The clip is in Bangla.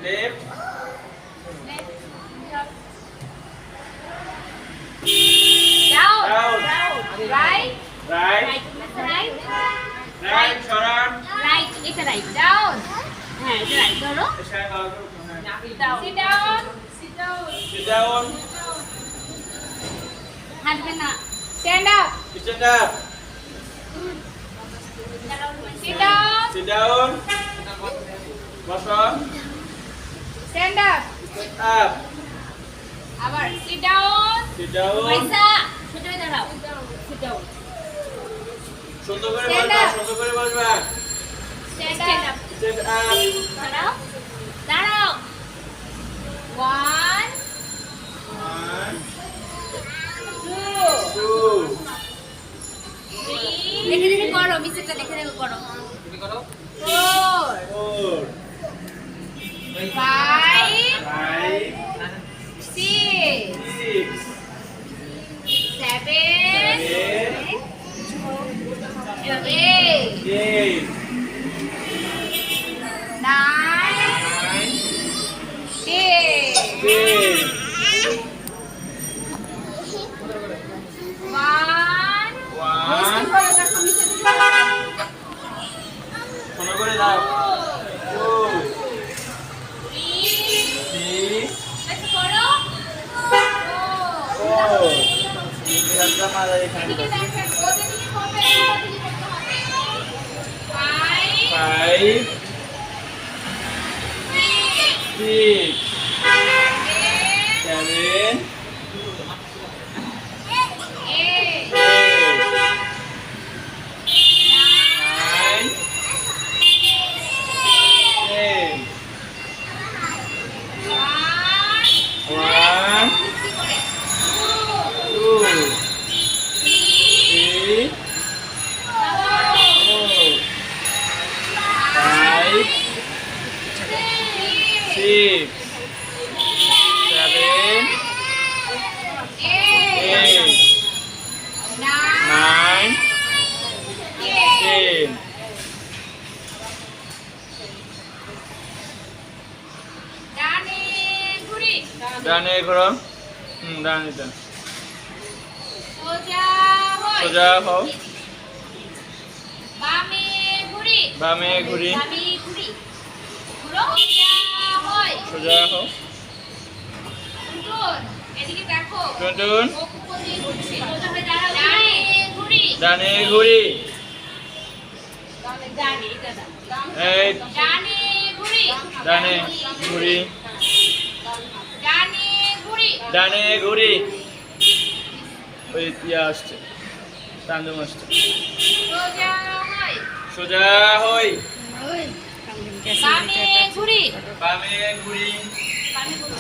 left, down, down, right, right, right, right, সরান, right, এটা right, down, হ্যাঁ এটা right, ধরো, এসে ভালো করে sit down, sit down, হাঁটবে না, stand up, stand up, sit down, sit down, বসো, stand up, stand up, আবার sit down, sit down, পয়সা, সোজা হয়ে দাঁড়াও, sit down, সুন্দর করে Stand বসবা, up. সুন্দর করে বসবা, stand up, stand up, দাঁড়াও, দাঁড়াও, 1, 1, 2, 2, 3, দেখে দেখে করো, মিস্টেকটা দেখে দেখে করো, 4, 4, 5, 5, 6, 6, 7, 8, 8, 9, 10, 10, 1, 1, সুন্দর করে দাও, 2, 3, 4, একটা মালা এখানে দাও, 5, 6, 7, 8, 9, 10, 1, 2, 3, 4, 5, 6, 7, 8, 9, 10. ডানে ঘোরো, ডানে ডান, সোজা হও, বামে ঘুরি, সোজা হও, এদিকে দেখো, টুনটুন, ডানে ঘুরি, ডানে ঘুরি, ডানে, এই ডানে ঘুরি, ডানে ঘুরি, ডানে ঘুরি, ডানে ঘুরি, ওই ইয়া আসছে, তান্দুম আসছে, সোজা হয়, সোজা হই, বামে ঘুরি, বামে ঘুরি, বামে ঘুরো,